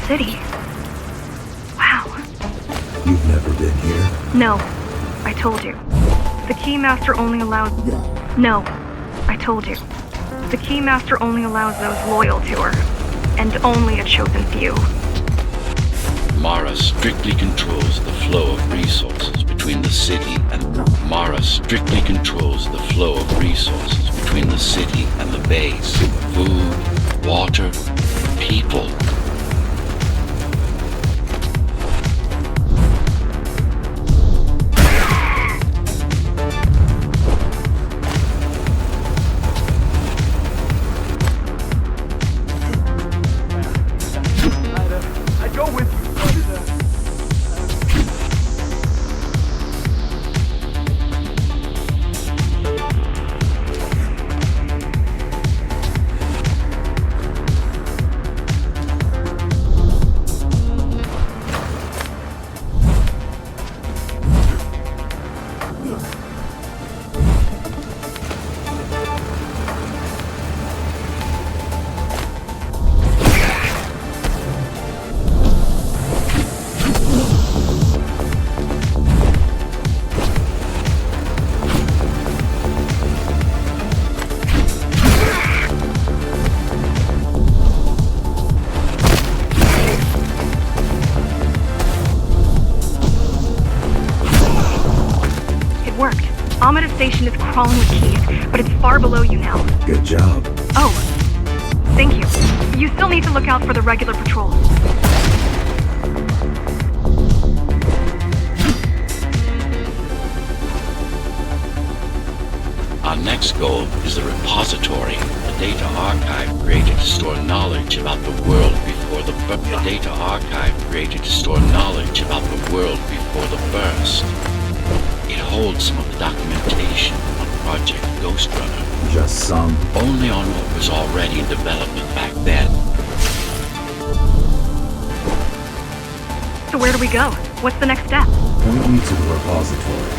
city. Wow. You've never been here? No, I told you. The Keymaster only allows... No, I told you. The Keymaster only allows those loyal to her, and only a chosen few. Mara strictly controls the flow of resources between the city and... Mara strictly controls the flow of resources between the city and the base. Food, water, people. I'd go with you, but Amida Station is crawling with keys, but it's far below you now. Good job. Oh, thank you. You still need to look out for the regular patrols. Our next goal is the repository, a data archive created to store knowledge about the world before the burst. A data archive created to store knowledge about the world before the burst. It holds some of the documentation on Project Ghostrunner. Just some? Only on what was already in development back then. So where do we go? What's the next step? Point me to the repository.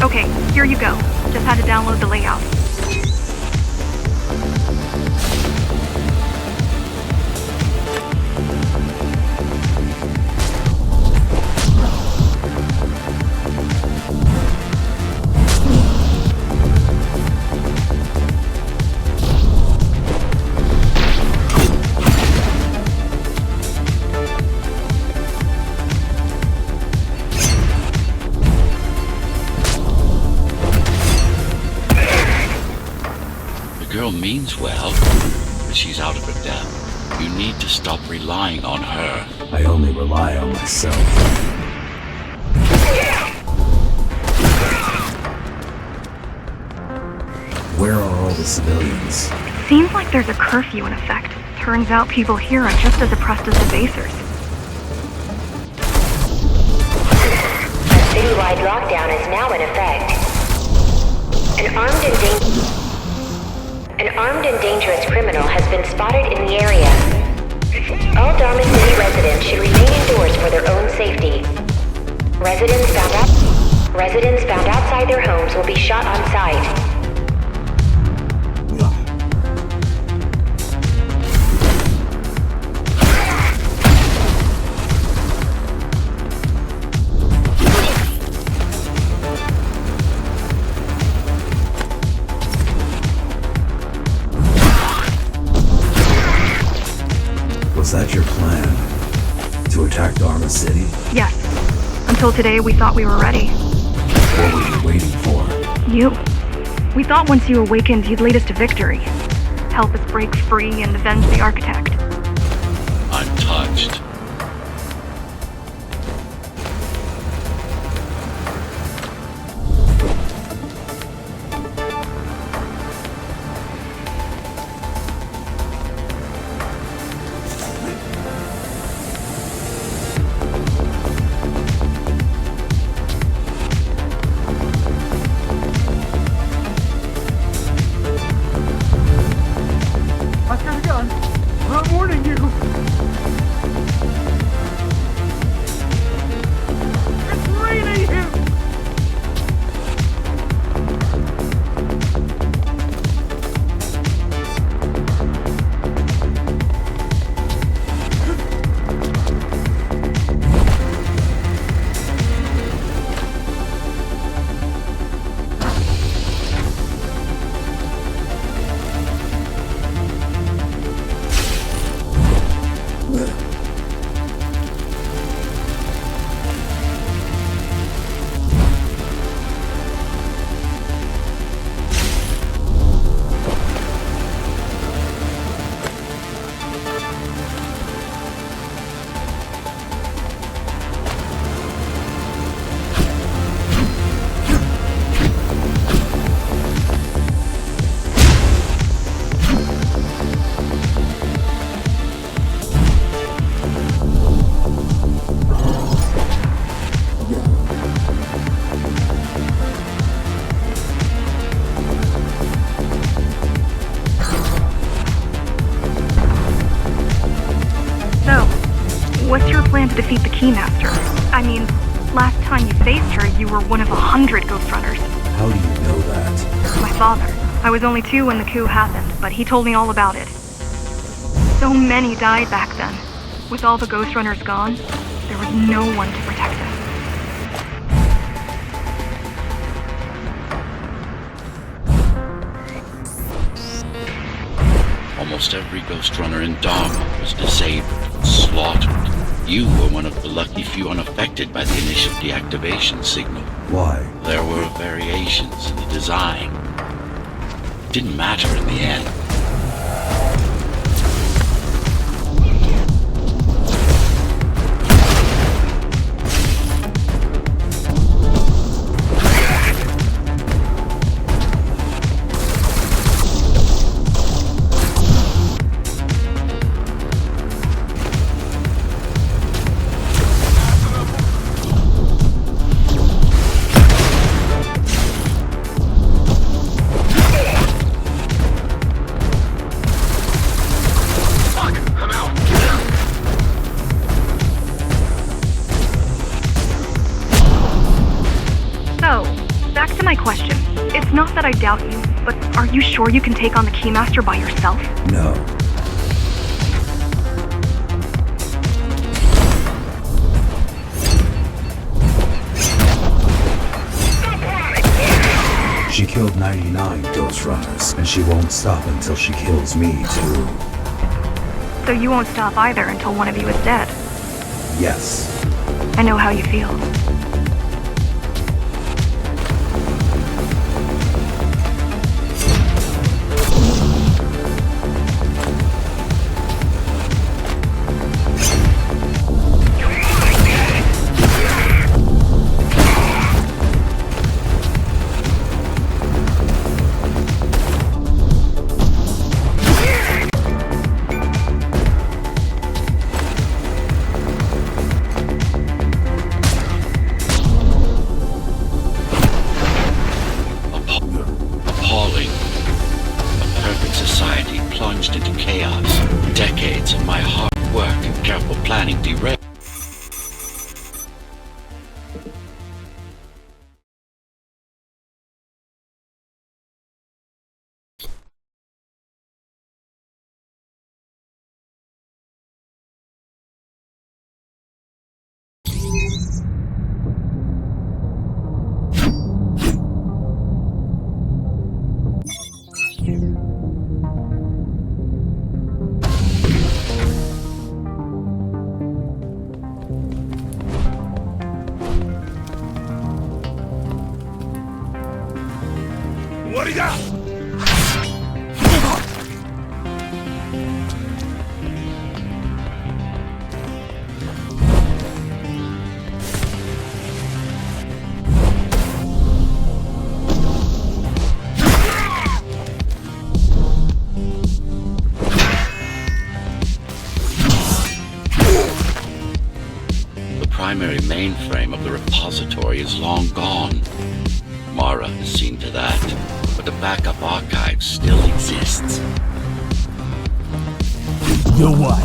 Okay, here you go. Just had to download the layout. The girl means well, but she's out of her depth. You need to stop relying on her. I only rely on myself. Where are all the civilians? Seems like there's a curfew in effect. Turns out people here are just as oppressed as the basers. A citywide lockdown is now in effect. An armed and dangerous criminal has been spotted in the area. All Dharma City residents should remain indoors for their own safety. Residents found outside their homes will be shot on sight. Was that your plan? To attack Dharma City? Yes. Until today, we thought we were ready. What were you waiting for? You. We thought once you awakened, you'd lead us to victory. Help us break free and avenge the Architect. I'm touched. I've got a gun. to defeat the Keymaster. I mean, last time you faced her, you were one of 100 Ghostrunners. How do you know that? My father. I was only 2 when the coup happened, but he told me all about it. So many died back then. With all the Ghostrunners gone, there was no one to protect us. Almost every Ghostrunner in Dharma was disabled, slaughtered. You were one of the lucky few unaffected by the initial deactivation signal. Why? There were variations in the design. It didn't matter in the end. Question. It's not that I doubt you, but are you sure you can take on the Keymaster by yourself? No. She killed 99 Ghostrunners, and she won't stop until she kills me, too. So you won't stop either until one of you is dead? Yes. I know how you feel. Decades of my hard work and careful planning derailed. The primary mainframe of the repository is long gone. Mara has seen to that, but the backup archive still exists. You're what?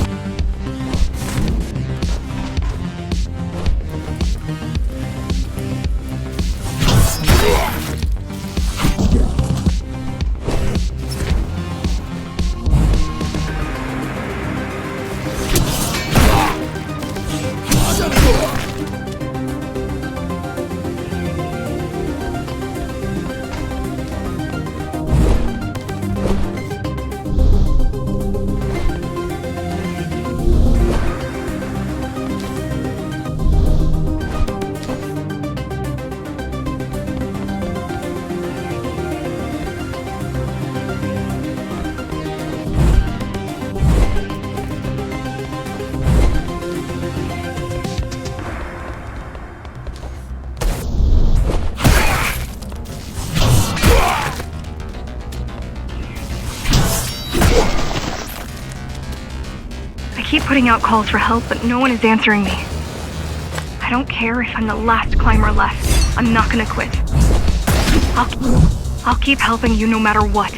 I keep putting out calls for help, but no one is answering me. I don't care if I'm the last climber left. I'm not gonna quit. I'll keep helping you no matter what.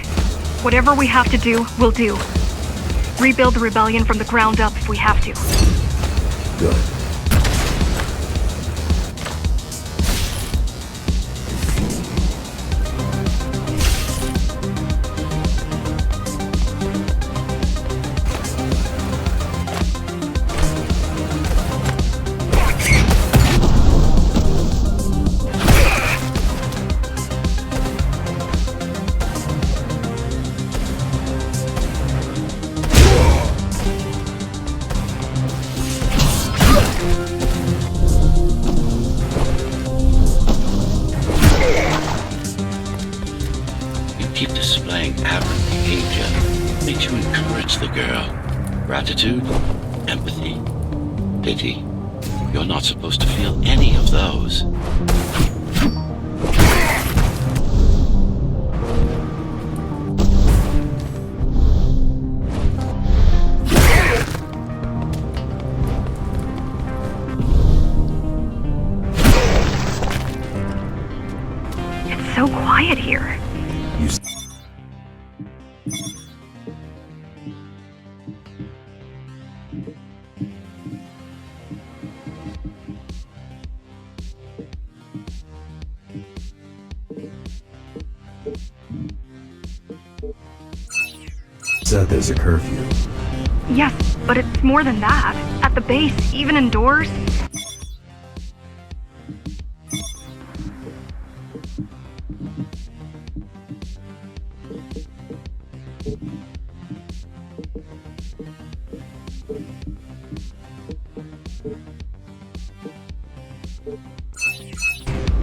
Whatever we have to do, we'll do. Rebuild the rebellion from the ground up if we have to. Good. keep displaying aberrant behavior makes you encourage the girl. Gratitude, empathy, pity. You're not supposed to feel any of those. It's so quiet here. You said there's a curfew. Yes, but it's more than that. At the base, even indoors.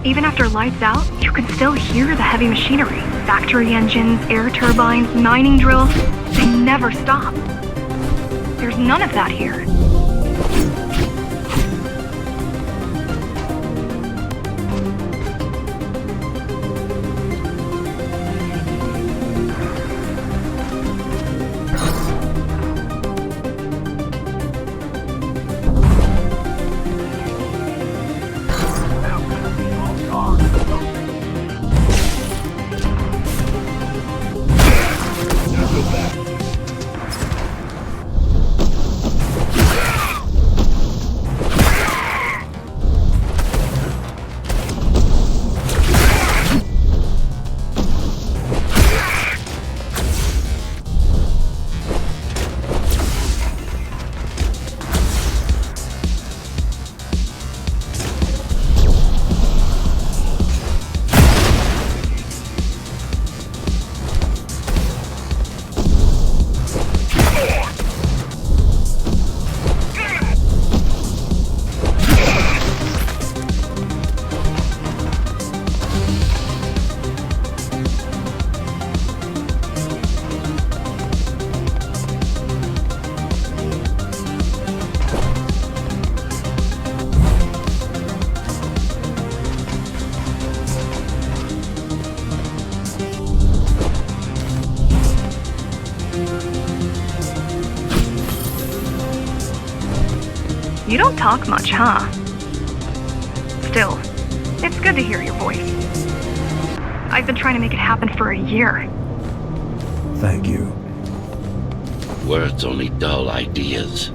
Even after lights out, you can still hear the heavy machinery. Factory engines, air turbines, mining drills. They never stop. There's none of that here. You don't talk much, huh? Still, it's good to hear your voice. I've been trying to make it happen for a year. Thank you. Words only dull ideas.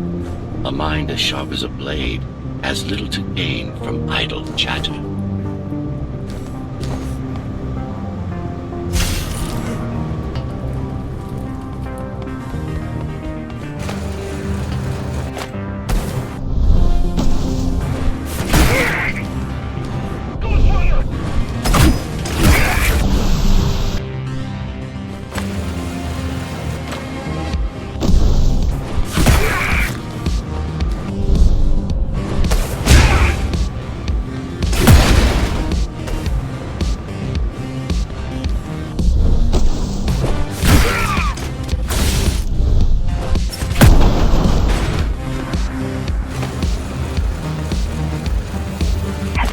A mind as sharp as a blade has little to gain from idle chatter.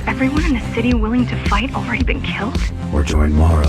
Everyone in the city willing to fight already been killed? Or join Mara.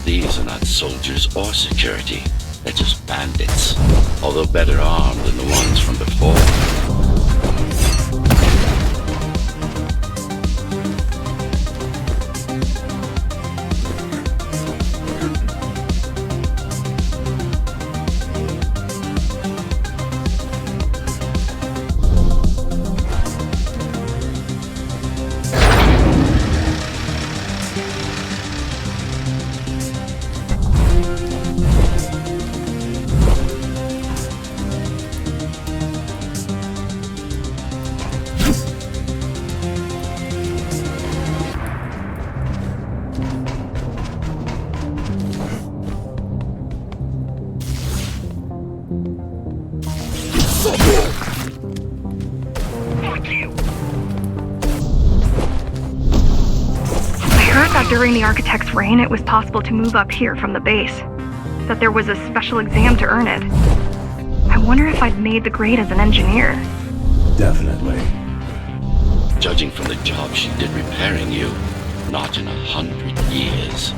These are not soldiers or security. They're just bandits, although better armed than the ones from before. During the Architect's reign, it was possible to move up here from the base. That there was a special exam to earn it. I wonder if I'd made the grade as an engineer. Definitely. Judging from the job she did repairing you, not in 100 years.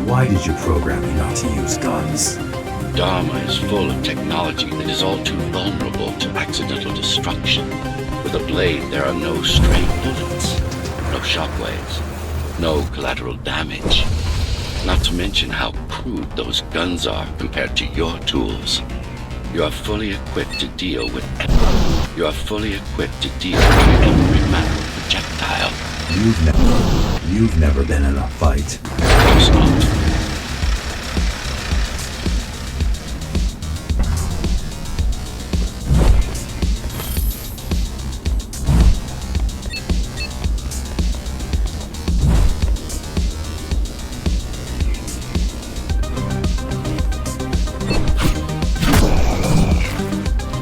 Why did you program me not to use guns? Dharma is full of technology that is all too vulnerable to accidental destruction. With a blade, there are no stray bullets, no shockwaves, no collateral damage. Not to mention how crude those guns are compared to your tools. You are fully equipped to deal with every metal projectile. You've never been in a fight. Of course not.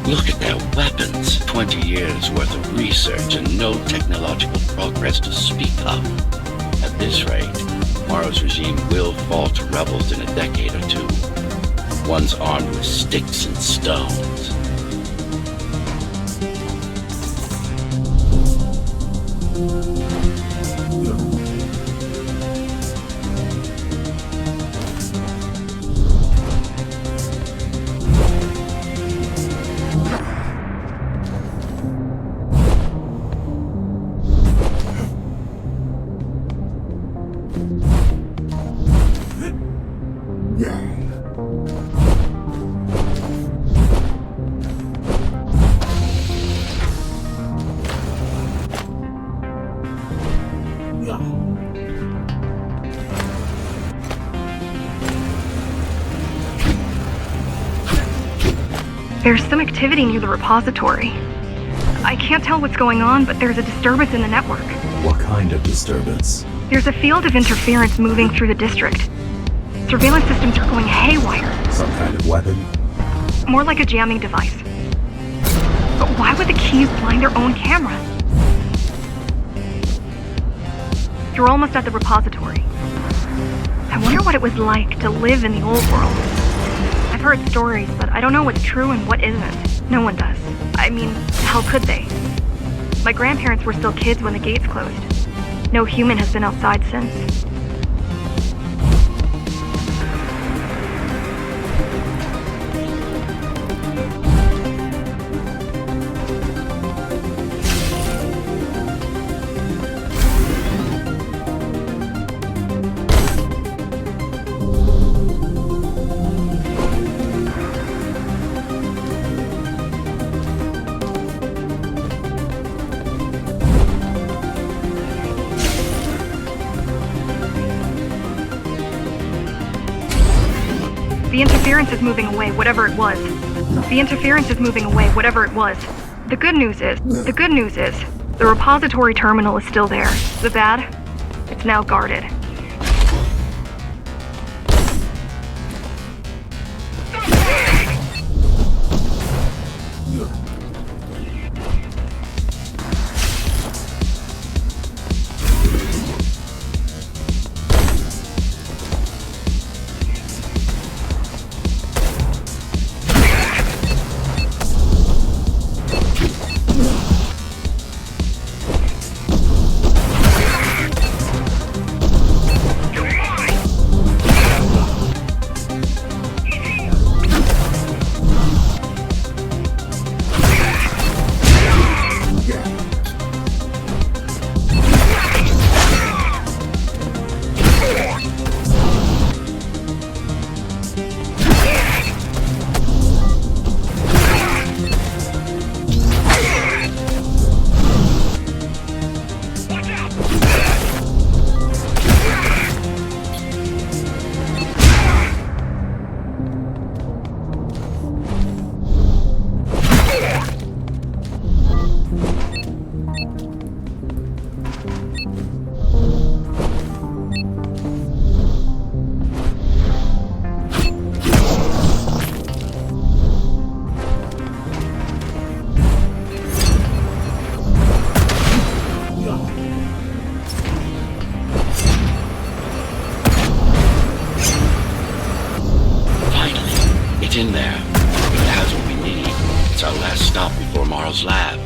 Look at their weapons. 20 years worth of research and no technological progress to speak of. At this rate, tomorrow's regime will fall to rebels in a decade or two. Ones armed with sticks and stones. There's some activity near the repository. I can't tell what's going on, but there's a disturbance in the network. What kind of disturbance? There's a field of interference moving through the district. Surveillance systems are going haywire. Some kind of weapon? More like a jamming device. But why would the keys blind their own cameras? You're almost at the repository. I wonder what it was like to live in the old world. I've heard stories, but I don't know what's true and what isn't. No one does. I mean, how could they? My grandparents were still kids when the gates closed. No human has been outside since. The interference is moving away, whatever it was. The interference is moving away, whatever it was. The good news is, the repository terminal is still there. The bad, it's now guarded. It's our last stop before Mara's lab.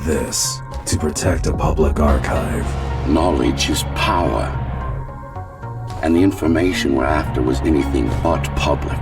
This, to protect a public archive. Knowledge is power. And the information we're after was anything but public.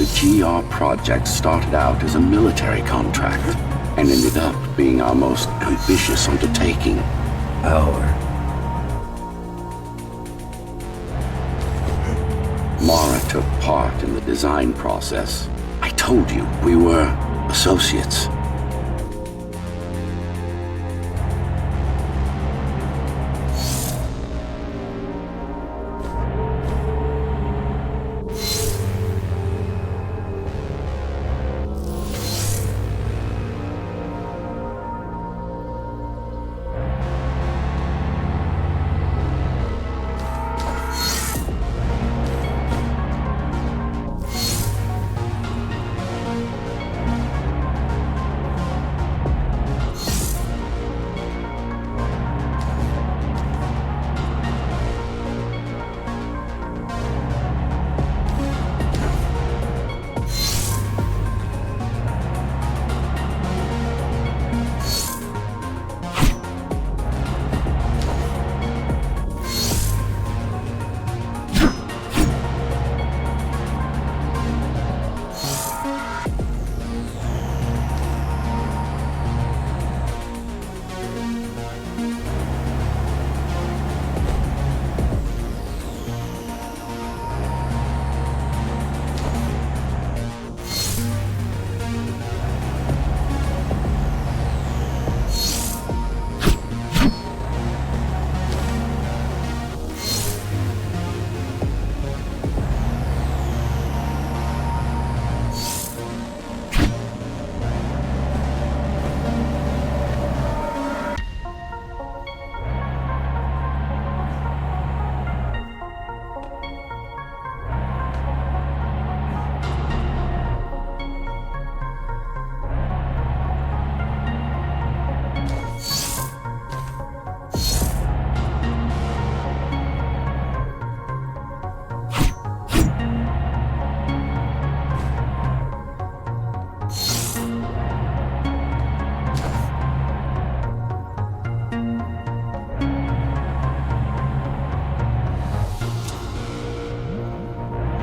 The GR project started out as a military contract and ended up being our most ambitious undertaking. Mara took part in the design process. I told you, we were associates.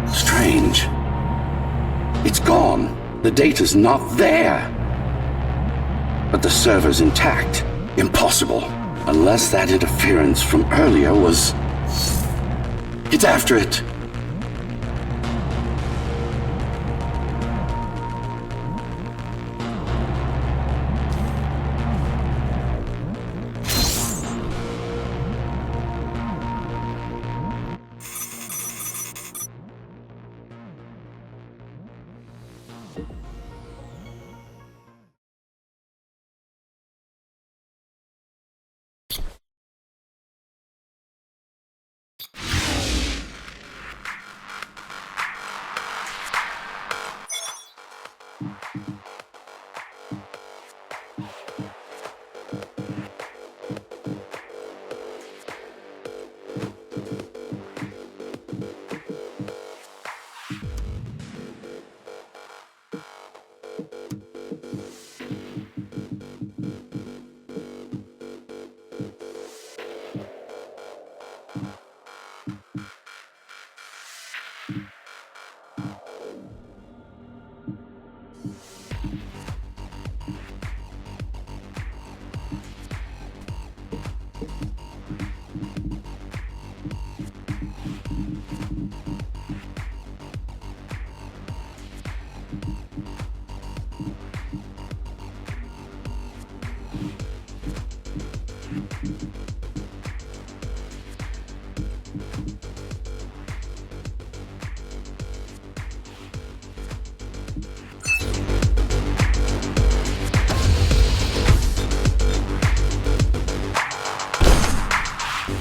Strange. It's gone. The data's not there. But the server's intact. Impossible. Unless that interference from earlier was... It's after it.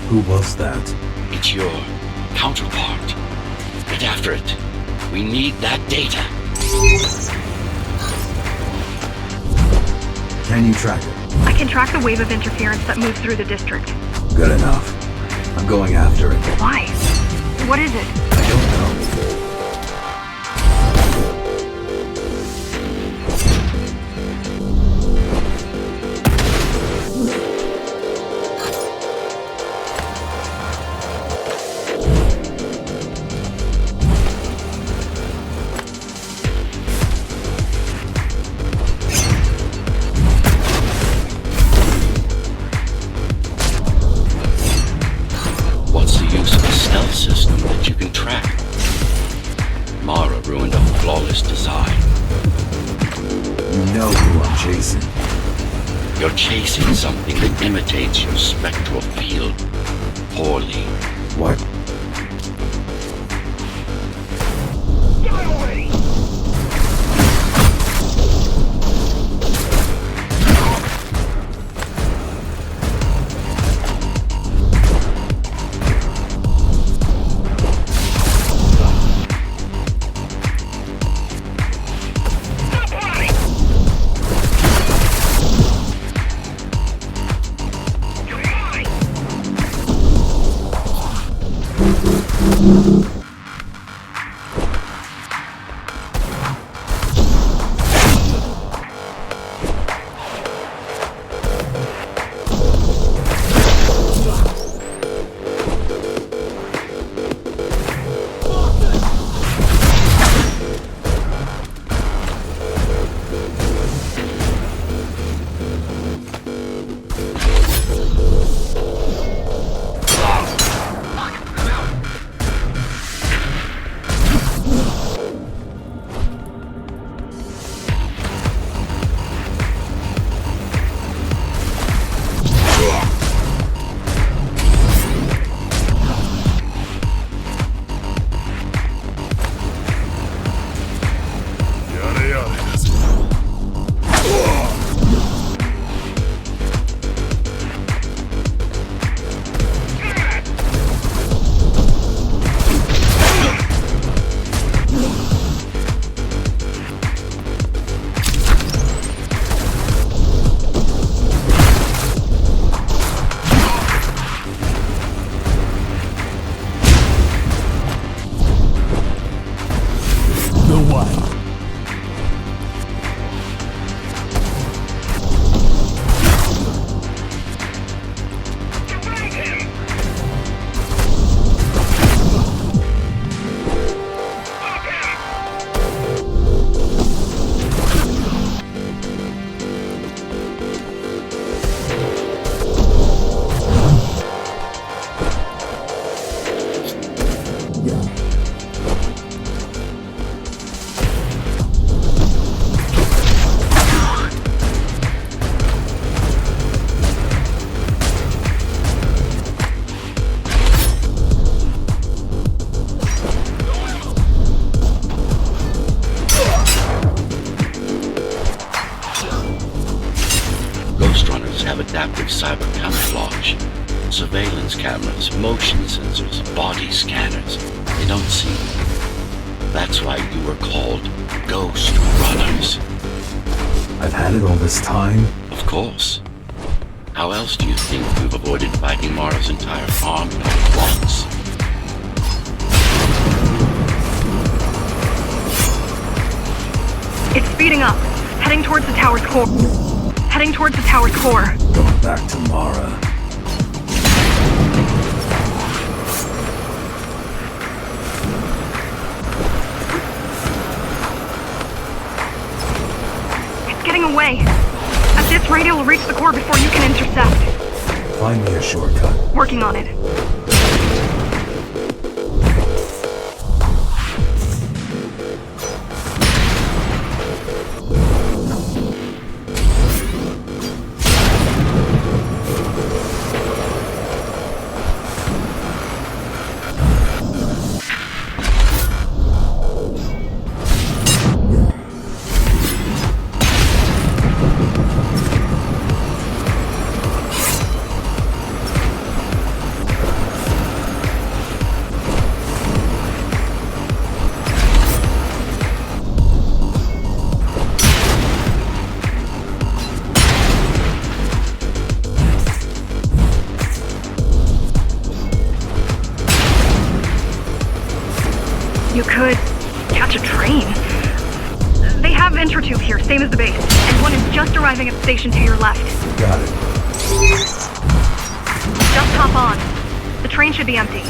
Who was that? It's your counterpart. Get after it. We need that data. Can you track it? I can track the wave of interference that moves through the district. Good enough. I'm going after it. Why? What is it? I don't know. What's the use of a stealth system that you can track? Mara ruined a flawless design. You know who I'm chasing. You're chasing something that imitates your spectral field poorly. What? Ghostrunners have adaptive cyber camouflage. Surveillance cameras, motion sensors, body scanners. They don't see you. That's why you were called Ghostrunners. I've had it all this time. Of course. How else do you think you've avoided fighting Mara's entire army at once? It's speeding up, heading towards the tower's core. Heading towards the tower's core. Going back to Mara. It's getting away. At this rate, it'll reach the core before you can intercept. Find me a shortcut. Working on it. You could catch a train. They have Intratube here, same as the base. And one is just arriving at the station to your left. Got it. Just hop on. The train should be empty.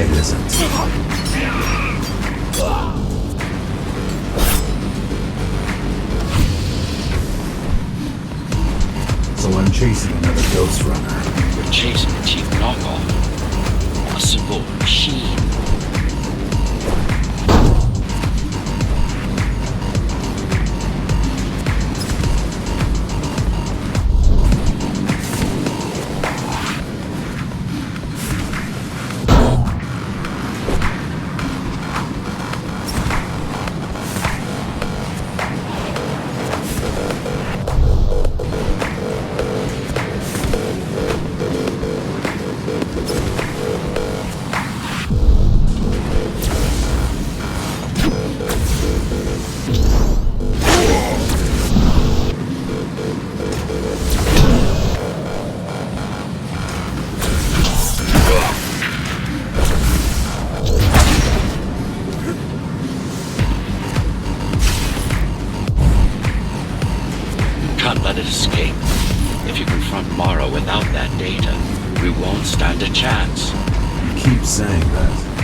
It isn't. So I'm chasing another Ghostrunner. We're chasing a cheap knockoff. A simple machine. Can't let it escape. If you confront Mara without that data, we won't stand a chance. You keep saying that.